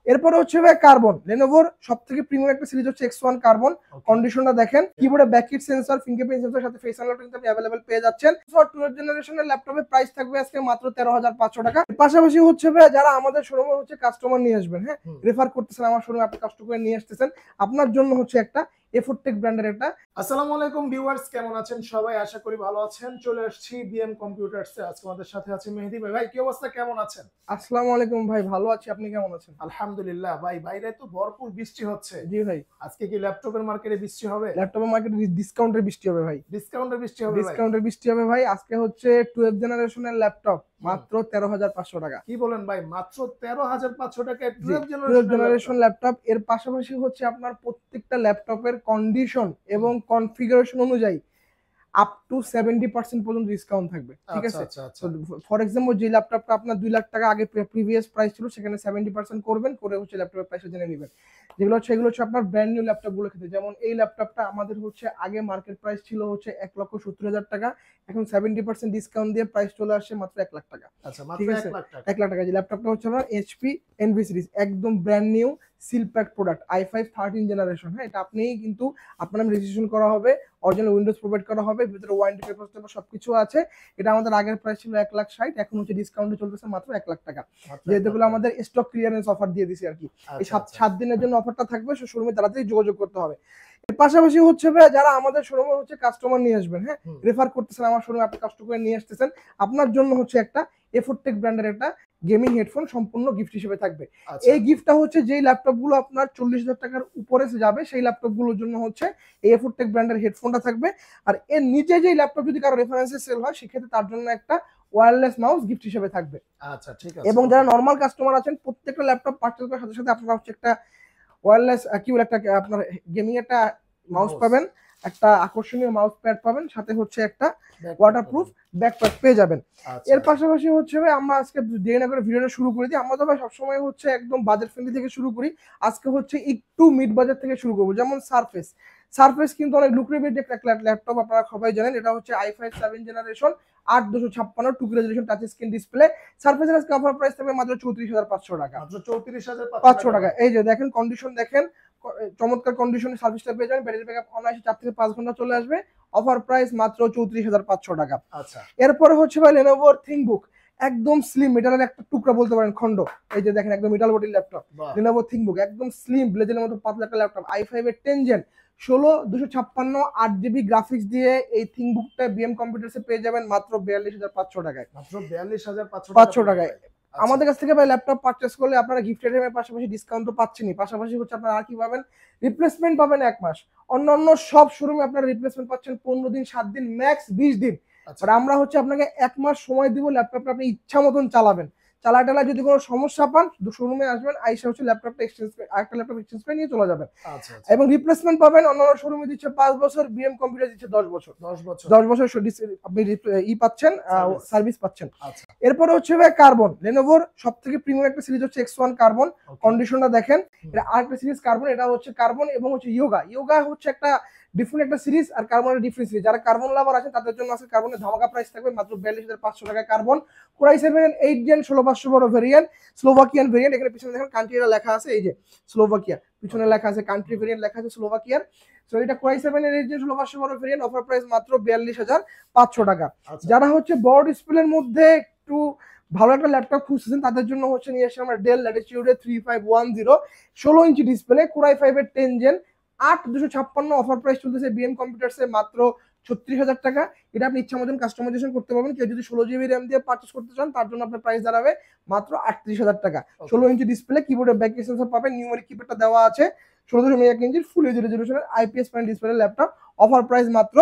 এরপরে হচ্ছে ভাই কার্বন, লেনোভোর সবথেকে প্রিমিয়াম একটা সিরিজ হচ্ছে X1 কার্বন। কন্ডিশনটা দেখেন, কিবোর্ডে ব্যাকলিট সেন্সর, ফিঙ্গারপ্রিন্ট সেন্সর সাথে ফেস আনলক কিন্তু আপনি अवेलेबल পেয়ে যাচ্ছেন। 12 জেনারেশনের ল্যাপটপের প্রাইস থাকবে আজকে মাত্র 13,500 টাকা। পাশাপাশি হচ্ছে ভাই যারা আমাদের শোরুমে হচ্ছে কাস্টমার নিয়ে আসবেন, হ্যাঁ রেফার করতেছেন আমার শোরুমে, আপনি কষ্ট করে নিয়ে আসতেছেন, আপনার জন্য হচ্ছে একটা এফোর্টেক ব্র্যান্ডের একটা। আসসালামু আলাইকুম ভিউয়ার্স, কেমন আছেন সবাই? আশা করি ভালো আছেন। চলে আসছি বিএম কম্পিউটারসে। আজকে আমাদের সাথে আছে মেহেদি ভাই। ভাই কি অবস্থা, কেমন আছেন? আসসালামু আলাইকুম ভাই, ভালো আছি, আপনি কেমন আছেন? আলহামদুলিল্লাহ ভাই। বাইরে তো ভরপুর বৃষ্টি হচ্ছে। জি ভাই। আজকে কি ল্যাপটপের মার্কেটে বৃষ্টি হবে? ল্যাপটপের মার্কেটে ডিসকাউন্টের বৃষ্টি হবে ভাই। ডিসকাউন্টের বৃষ্টি হবে? ডিসকাউন্টের বৃষ্টি হবে ভাই। আজকে হচ্ছে 12 জেনারেশনের ল্যাপটপ মাত্র 13,500 টাকা। কি বলেন ভাই, মাত্র 13,500 টাকায় 12 জেনারেশন ল্যাপটপ। এর পাশাপাশি হচ্ছে আপনার প্রত্যেকটা ল্যাপটপের কন্ডিশন এবং কনফিগারেশন অনুযায়ী আপ টু 70% পর্যন্ত ডিসকাউন্ট থাকবে, ঠিক আছে? ফর এক্সাম্পল যে ল্যাপটপটা আপনার 2 লাখ টাকা আগে প্রিভিয়াস প্রাইস ছিল, সেখানে 70% করবেন, করে হচ্ছে ল্যাপটপের প্রাইস জেনে নেবেন। যেগুলো হচ্ছে এগুলো হচ্ছে আপনার ব্র্যান্ড নিউ ল্যাপটপ গুলো ক্ষেত্রে, যেমন এই ল্যাপটপটা আমাদের হচ্ছে আগে মার্কেট প্রাইস ছিল হচ্ছে 1,70,000 টাকা, এখন 70% ডিসকাউন্ট দিয়ে প্রাইস চলে আসছে মাত্র 1 লাখ টাকা। আচ্ছা, মাত্র 1 লাখ টাকা। যে ল্যাপটপটা হচ্ছে আপনার HP এনভি সিরিজ, একদম brand new seal pack product, i5 13 generation. হ্যাঁ, এটা আপনিই কিন্তু আপনার নামে রেজিস্ট্রেশন করা হবে, অরিজিনাল উইন্ডোজ প্রোভাইড করা হবে, ভিতরে ওয়ারেন্টি পেপার সবকিছু আছে। এটা আমাদের আগের প্রাইস ছিল 1,60,000, এখন হচ্ছে ডিসকাউন্টে চলতেছে মাত্র 1 লাখ টাকা। যেহেতু আমাদের স্টক ক্লিয়ারেন্স অফার দিয়ে দিছি আর কি, এই 7 দিনের জন্য অফারটা থাকবে, শোরুমে তাড়াতাড়ি যোগাযোগ করতে হবে। এর পাশাপাশি হচ্ছে ভাই যারা আমাদের শোরুমে হচ্ছে কাস্টমার নিয়ে আসবেন, হ্যাঁ রেফার করতেছেন আমার শোরুমে, আপনি কষ্ট করে নিয়ে আসতেছেন, আপনার জন্য হচ্ছে একটা এফোর্টেক ব্র্যান্ডের একটা গেমিং হেডফোন সম্পূর্ণ গিফট হিসেবে থাকবে। এই গিফটটা হচ্ছে যেই ল্যাপটপ গুলো আপনার 40,000 টাকার উপরে যাবে, সেই ল্যাপটপ গুলোর জন্য হচ্ছে এই এফোর্টেক ব্র্যান্ডের হেডফোনটা থাকবে। আর এর নিচে যেই ল্যাপটপ যদি কারো রেফারেন্সে সেল হয়, সেক্ষেত্রে তার জন্য একটা ওয়্যারলেস মাউস গিফট হিসেবে থাকবে। আচ্ছা, ঠিক আছে। এবং যারা নরমাল কাস্টমার আছেন, প্রত্যেকটা ল্যাপটপ পারচেজ করার সাথে সাথে আপনারা হচ্ছে একটা ওয়্যারলেস একটা আপনার গেমিং একটা মাউস পাবেন, একটা আকর্ষণীয় মাউস প্যাড পাবেন, সাথে হচ্ছে একটা ওয়াটারপ্রুফ ব্যাকপ্যাক পেয়ে যাবেন। এর পাশাপাশি হচ্ছে আমরা আজকে দেরি না করে ভিডিওটা শুরু করে দিই। আমরা তো ভাই সবসময় হচ্ছে একদম বাজেট ফ্রেন্ডলি থেকে শুরু করি, আজকে হচ্ছে একটু মিড বাজেট থেকে শুরু করবো। যেমন সারফেস কিন্তু অনেক লুক্রেটিভ একটা ল্যাপটপ, আপনারা সবাই জানেন। এটা হচ্ছে i5 7 generation 8256 2 resolution touch screen display. সারফেসের আজকে অফার প্রাইস থাকবে মাত্র 34,500 টাকা। মাত্র 34,500 টাকা। এই যে দেখেন কন্ডিশন, দেখেন চমৎকার কন্ডিশনে সার্ভিসটা পেয়ে যাবেন। ব্যাটারি ব্যাকআপ অনায়াসে 4 থেকে 5 ঘন্টা চলে আসবে। অফার প্রাইস মাত্র 34,500 টাকা। আচ্ছা, এরপরে হচ্ছে ভাই Lenovo ThinkBook, একদম স্লিম মেটালের একটা টুকরা বলতে পারেন, খন্ড। এই যে দেখেন একদম মেটাল বডির ল্যাপটপ, Lenovo ThinkBook, একদম স্লিম ব্লেজের মতো পাতলা একটা ল্যাপটপ। i5 এর 10 জেন 16 256 8GB গ্রাফিক্স দিয়ে এই ThinkBookটা বিএম কম্পিউটারসে পেয়ে যাবেন মাত্র 42,500 টাকায়। মাত্র 42,500 টাকায়। আমাদের কাছ থেকে ভাই ল্যাপটপ পারচেজ করলে আপনারা গিফট আইটেমের পাশাপাশি ডিসকাউন্ট তো পাচ্ছেনই, পাশাপাশি হচ্ছে আপনারা আর কি পাবেন, রিপ্লেসমেন্ট পাবেন 1 মাস। অন্যান্য সব শোরুমে আপনারা রিপ্লেসমেন্ট পাচ্ছেন 15 দিন, 7 দিন, ম্যাক্স 20 দিন। বাট আমরা হচ্ছে আপনাকে 1 মাস সময় দিব, ল্যাপটপটা আপনি ইচ্ছা মতন চালাবেন। চালাটালা যদি কোনো সমস্যা পান, শোরুমে আসবেন, আইসা হচ্ছে ল্যাপটপটা এক্সচেঞ্জ করে আরেকটা ল্যাপটপ এক্সচেঞ্জ করে নিয়ে চলে যাবেন। এবং রিপ্লেসমেন্ট পাবেন, অন্যান্য শোরুমে দিচ্ছে 5 বছর, বিএম কম্পিউটার দিচ্ছে 10 বছর। 10 বছর আপনি পাচ্ছেন, সার্ভিস পাচ্ছেন। এরপরে হচ্ছে ভাই কার্বন, লেনোভোর সবথেকে প্রিমিয়াম একটা সিরিজ হচ্ছে X1 কার্বন। কন্ডিশনটা দেখেন, এটা আরেকটা সিরিজ কার্বন, এটা হচ্ছে কার্বন এবং হচ্ছে ইয়োগা হচ্ছে একটা ডিফারেন্ট একটা সিরিজ, আর কার্বনের ডিফারেন্ট সিরিজ। যারা কার্বন লাভার আছেন তাদের জন্য আছে কার্বনের ধামাকা প্রাইস থাকবে মাত্র 42,500 টাকা। Carbon Core i 7 8 gen 16,500 variant, Slovakian variant. এখানে পিছনে দেখেন কান্ট্রিটা লেখা আছে, এই যে স্লোভাকিয়া পিছনে লেখা আছে, কান্ট্রি ভেরিয়েন্ট লেখা আছে স্লোভাকিয়ার। সো এটা Core i 7 8 gen 16,500 variant, offer price মাত্র 42,500 টাকা। যারা হচ্ছে বড় ডিসপ্লের মধ্যে একটু ভালো একটা ল্যাপটপ খুঁজছেন, তাদের জন্য হচ্ছে নিয়ে এসে আমরা ডেল ল্যাটিটিউডে 3510 16 ইঞ্চি ডিসপ্লে, কোরাই 5 এর 10 জেন 8256, অফার প্রাইস চলতেছে বিএম কম্পিউটারসে মাত্র 36,000 টাকা। এটা আপনি ইচ্ছা মতন কাস্টমাইজেশন করতে পারবেন। কেউ যদি 16GB র্যাম দিয়ে পারচেজ করতে চান, তার জন্য আপনার প্রাইস দাঁড়াবে মাত্র 38,000 টাকা। 16 ইঞ্চি ডিসপ্লে, কিবোর্ডে ব্যাক সেন্সর পাবেন, নিউমেরিক কিপ্যাডটা দেওয়া আছে, 16.1 ইঞ্চির ফুল এইচডি রেজোলিউশনের IPS panel display laptop, offer price মাত্র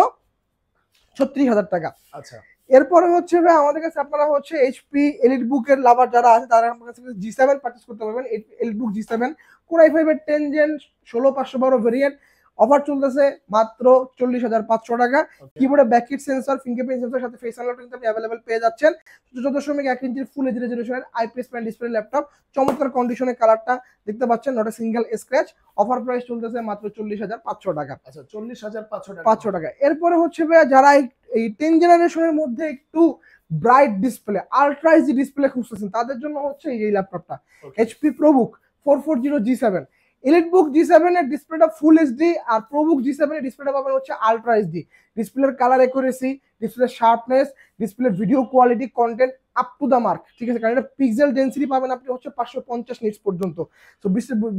36,000 টাকা। আচ্ছা, এরপরে হচ্ছে ভাই আমাদের কাছে আপনারা হচ্ছে HP এলিটবুক এর লাভার যারা আছে, তারা আমাদের কাছে G7 পারচেজ করতে পারবেন। এলিটবুক G7 কোরাই 5 এর 10 জেন 16,512 ভেরিয়েন্ট, অফার চলতেছে মাত্র 40,500 টাকা। কিবোর্ডে ব্যাকলিট সেন্সর, ফিঙ্গারপ্রিন্ট সেন্সর সাথে ফেস আনলক কিন্তু আপনি अवेलेबल পেয়ে যাচ্ছেন। 14.1 ইঞ্চির ফুল এইচডি রেজোলিউশনের IPS প্যানেল ডিসপ্লে ল্যাপটপ, চমৎকার কন্ডিশনে, কালারটা দেখতে পাচ্ছেন, not a single scratch. Offer price চলতেছে মাত্র 40,500 টাকা। আচ্ছা, 40,500 টাকা। এরপরে হচ্ছে ভাই যারা এই 10 জেনারেশনের মধ্যে একটু bright display, ultra HD display খুঁজতেছেন, তাদের জন্য হচ্ছে এই ল্যাপটপটা HP ProBook 4440G7। EliteBook G7 এর ডিসপ্লেটা ফুল এইচডি, আর প্রোবুক G7 এর ডিসপ্লেটা পাবেন হচ্ছে আলট্রা এইচডি। ডিসপ্লের কালার অ্যাকুরেসি, ডিসপ্লের শার্পনেস, ডিসপ্লের video quality, content up to the mark, ঠিক আছে। কারণ এটা পিক্সেল ডেন্সিটি পাবেন আপনি হচ্ছে 550 নিটস পর্যন্ত। তো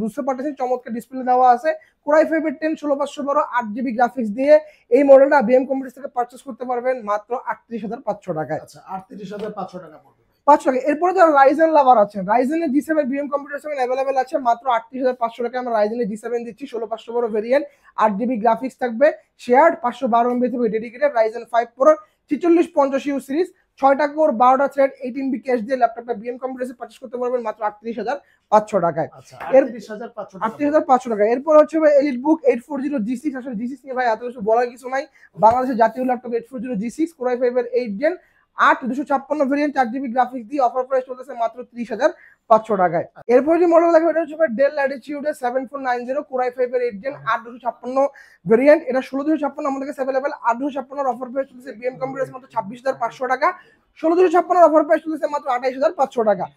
বুঝতে পারতেছেন চমৎকার ডিসপ্লে দেওয়া আছে। কোরাই ফাইভ এর 10 16512 8GB গ্রাফিক্স দিয়ে এই মডেলটা বিএম কম্পিউটার থেকে পারচেজ করতে পারবেন মাত্র 38,500 টাকায়। আচ্ছা, 38,500 টাকা পড়বে। 500 টাকা। এরপরে যারা রাইজেন লাভার আছেন, রাইজেনের G7 বিএম কম্পিউটার সঙ্গে অ্যাভেলেবেল আছে মাত্র 38,500 টাকায়। আমরা রাইজেনের G7 দিচ্ছি 16512 ভেরিয়েন্ট, 8GB গ্রাফিক্স থাকবে, শেয়ার্ড 512 MB থাকবে dedicated. Ryzen 5 Pro 4650U series, 6টা কোর 12টা থ্রেড 18B ক্যাশ দিয়ে ল্যাপটপটা বিএম কম্পিউটারে পারচেজ করতে পারবেন মাত্র 38,500 টাকায়। আচ্ছা, 38,500 টাকা। এরপর হচ্ছে এলিটবুক 840G6। আসলে G6 নিয়ে ভাই এত কিছু বলার কিছু নাই। বাংলাদেশের জাতীয় ল্যাপটপ 840G6 কোরাই ফাইভ এর 8 জেন 8256 ভেরিয়েন্ট, 4GB গ্রাফিক্স দিয়ে অফার প্রাইস চলতেছে মাত্র 30,500 টাকায়। এরপর যে মডেল দেখো এটা হচ্ছে ডেল ল্যাটিটিউড 7490 কোরাই ফাইভ এর 8 জেন 8256 ভেরিয়েন্ট। এটা 16256 আমাদের কাছে अवेलेबल। 8256 এর অফার প্রাইস চলতেছে বিএম কম্পিউটার মাত্র 26,500 টাকা। 16256 এর অফার প্রাইস চলতেছে মাত্র 28,500 টাকা।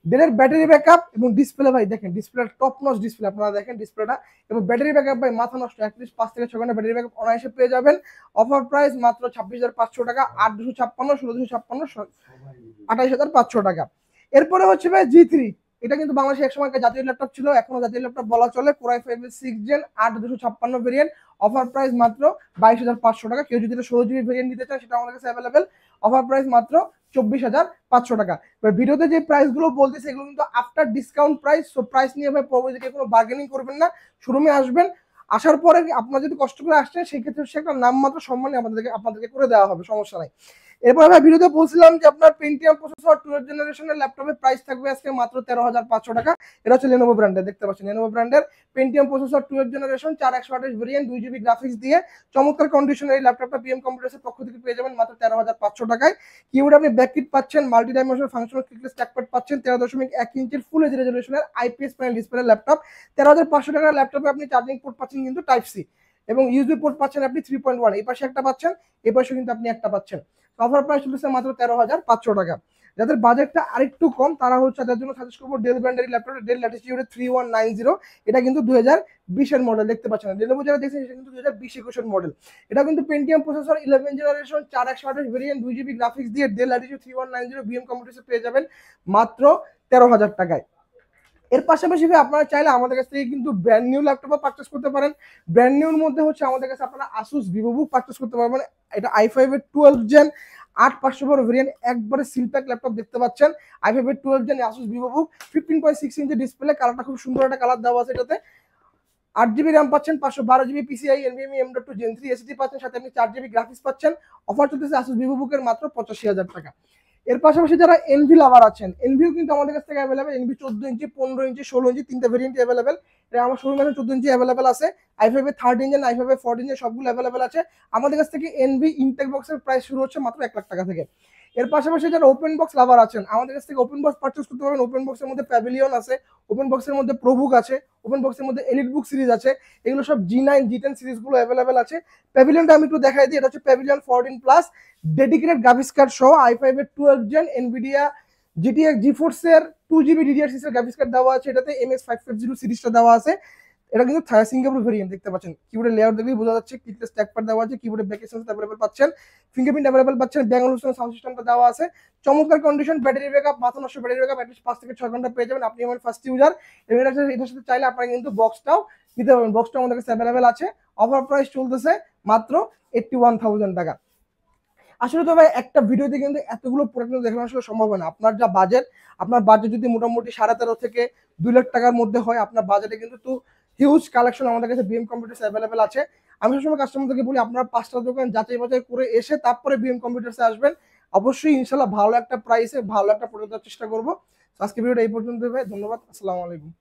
ডেলের ব্যাটারি ব্যাকআপ এবং ডিসপ্লে ভাই দেখেন, ডিসপ্লে টপ নচ ডিসপ্লে, আপনারা দেখেন ডিসপ্লেটা। এবং ব্যাটারি ব্যাকআপ ভাই মাথা নষ্ট, অ্যাটলিস্ট 5 থেকে 6 ঘন্টা ব্যাটারি ব্যাকআপ অনায়াসে পেয়ে যাবেন। অফার প্রাইস মাত্র 26,500 টাকা। 8256 16256 28,500 টাকা। এরপরে হচ্ছে ভাই G3। এটা কিন্তু বাংলাদেশে একসময় জাতীয় ল্যাপটপ ছিল, এখনো জাতীয় ল্যাপটপ বলা চলে। কোরাই ফাইভ এর 6 জেন 8256 ভেরিয়েন্ট, অফার প্রাইস মাত্র 22,500 টাকা। কেউ যদি 16GB ভেরিয়েন্ট নিতে চান সেটা আমাদের কাছে অ্যাভেলেবেল, অফার প্রাইস মাত্র 24,500 টাকা। ভিডিওতে যে প্রাইস গুলো বলতেছে এগুলো কিন্তু after discount price. So price নিয়ে ভাই প্রবাবলি কোনো বার্গেনিং করবেন না, শোরুমে আসবেন। আসার পরে আপনারা যদি কষ্ট করে আসছেন সেই ক্ষেত্রে সে একটা নামমাত্র সম্মানে আপনাদেরকে করে দেওয়া হবে, সমস্যা নাই। এরপর আমরা ভিডিওতে বলছিলাম যে আপনার পেন্টিয়াম প্রসেসর 12 জেনারেশনের ল্যাপটপের প্রাইস থাকবে আজকে মাত্র 13,500 টাকা। এটা হচ্ছে লেনোভো ব্র্যান্ডের, দেখতে পাচ্ছেন লেনোভো ব্র্যান্ডের Pentium processor 12 generation 4128 variant, 2GB graphics দিয়ে চমৎকার কন্ডিশনের এই ল্যাপটপটা বিএম কম্পিউটারের পক্ষ থেকে পেয়ে যাবেন মাত্র 13,500 টাকায়। কিবোর্ডে আপনি ব্যাককিট পাচ্ছেন, multi dimensional functional keyboard touchpad পাচ্ছেন, 13.1 ইঞ্চির ফুল এইচডি রেজোলিউশনের আইপিএস প্যানেল ডিসপ্লে ল্যাপটপ। 13,500 টাকার ল্যাপটপে আপনি চার্জিং পোর্ট পাচ্ছেন কিন্তু টাইপ সি, এবং ইউএসবি পোর্ট পাচ্ছেন আপনি 3.1। এই পাশে একটা পাচ্ছেন, এই পাশে কিন্তু আপনি একটা পাচ্ছেন। অফার প্রাইস চলছে মাত্র 13,500 টাকা। যাদের বাজেটটা আরেকটু কম তারা হচ্ছে তাদের জন্য সাজেস্ট করবো ডেল ব্র্যান্ডের ল্যাপটপ, ডেল ল্যাটিটিউড 3190। এটা কিন্তু 2020 এর মডেল, দেখতে পাচ্ছেন লেনোভো যারা দেখছেন এটা কিন্তু 2020-21 এর মডেল। এটা কিন্তু Pentium processor 11 generation 4128 variant, 2GB graphics দিয়ে ডেল ল্যাটিটিউড 3190 বিএম কম্পিউটারে পেয়ে যাবেন মাত্র 13,000 টাকায়। এর পাশাপাশি আপনারা চাইলে আমাদের কাছ থেকে কিন্তু ব্র্যান্ড নিউ ল্যাপটপও পারচেস করতে পারেন। ব্র্যান্ড নিউর মধ্যে হচ্ছে আমাদের কাছে আপনারা আসুস ভিভোবুক পারচেস করতে পারবেন। এটা i5 এর 12 জেন 8500 ভেরিয়েন্ট, একবারে সিলপ্যাক ল্যাপটপ দেখতে পাচ্ছেন। i5 এর 12 gen Asus VivoBook 15.6 inch display, কালারটা খুব সুন্দর একটা কালার দেওয়া আছে। এটাতে 8GB র্যাম পাচ্ছেন, 512GB PCI NVMe M.2 Gen 3 SSD পাচ্ছেন, সাথে আপনি 4GB গ্রাফিক্স পাচ্ছেন। অফার চলতেছে আসুস ভিভোবুকের মাত্র 85,000 টাকা। এর পাশাপাশি যারা এনভি লাভার আছেন, এনভিও কিন্তু আমাদের কাছ থেকে অ্যাভেলেবেল। এনভি 14 ইঞ্চি, 15 ইঞ্চি, 16 ইঞ্চি, তিনটা ভেরিয়েন্ট অ্যাভেলেবেল। এটা আমার শোরুমে 14 ইঞ্চি অ্যাভেলেবেল আছে। i5 এর 13 ইঞ্চি, i5 এর 14 ইঞ্চি সবগুলো অ্যাভেলেবেল আছে। আমাদের কাছ থেকে এনভি ইনটেক বক্সের প্রাইস শুরু হচ্ছে মাত্র 1 লাখ টাকা থেকে। এর পাশাপাশি যারা ওপেন বক্স লাভার আছেন আমাদের কাছ থেকে ওপেন বক্স পারচেজ করতে পারবেন। ওপেন বক্সের মধ্যে প্যাভিলিয়ন আছে, ওপেন বক্সের মধ্যে প্রোবুক আছে, ওপেন বক্সের মধ্যে এলিটবুক সিরিজ আছে। এগুলো সব G9 G10 সিরিজগুলো অ্যাভেলেবেল আছে। প্যাভিলিয়নটা আমি একটু দেখাই দিই। এটা হচ্ছে pavilion 14 plus dedicated graphics card সহ i5 এর 12 জেন এনভিডিয়া GTX GeForce এর 2GB DDR6 এর গ্রাফিক্স কার্ড দেওয়া আছে। এটাতে MX550 সিরিজটা দেওয়া আছে। এটা কিন্তু সিঙ্গাপুর ভেরিয়েন্ট, দেখতে পাচ্ছেন। কিবোর্ডের লেআউট দেখলেই বোঝা যাচ্ছে কিবোর্ডে স্ট্যাকপ্যাড দেওয়া আছে, কিবোর্ডে ব্যাক সেন্সর अवेलेबल পাচ্ছেন, ফিঙ্গারপ্রিন্ট अवेलेबल পাচ্ছেন, ব্যাঙ্গালোর সাউন্ড সিস্টেমটা দেওয়া আছে। চমৎকার কন্ডিশন, ব্যাটারি ব্যাকআপ মাথা নষ্ট ব্যাটারি ব্যাকআপ অ্যাটলিস্ট 5 থেকে 6 ঘন্টা পেয়ে যাবেন। আপনি আমার ফার্স্ট ইউজার, এবং এটার সাথে চাইলে আপনারা কিন্তু বক্সটাও নিতে পারবেন। বক্সটা আমাদের কাছে अवेलेबल আছে। অফার প্রাইস চলতেছে মাত্র 81,000 টাকা। আসলে তো ভাই একটা ভিডিওতে কিন্তু এতগুলো প্রোডাক্ট দেখানো আসলে সম্ভব হয় না। আপনার যা বাজেট, আপনার বাজেট যদি মোটামুটি 13.5 থেকে 2 লাখ টাকার মধ্যে হয়, আপনার বাজেটে কিন্তু হিউজ কালেকশন আমাদের কাছে বিএম কম্পিউটার্স অ্যাভেলেবেল আছে। আমি সবসময় কাস্টমারদেরকে বলি আপনারা 5টা দোকান যাচাই বাছাই করে এসে তারপরে বিএম কম্পিউটার্সে আসবেন। অবশ্যই ইনশাল্লাহ ভালো একটা প্রাইসে ভালো একটা প্রোডাক্ট দেওয়ার চেষ্টা করবো। আজকে ভিডিওটা এই পর্যন্ত ভাই, ধন্যবাদ, আসসালামু আলাইকুম।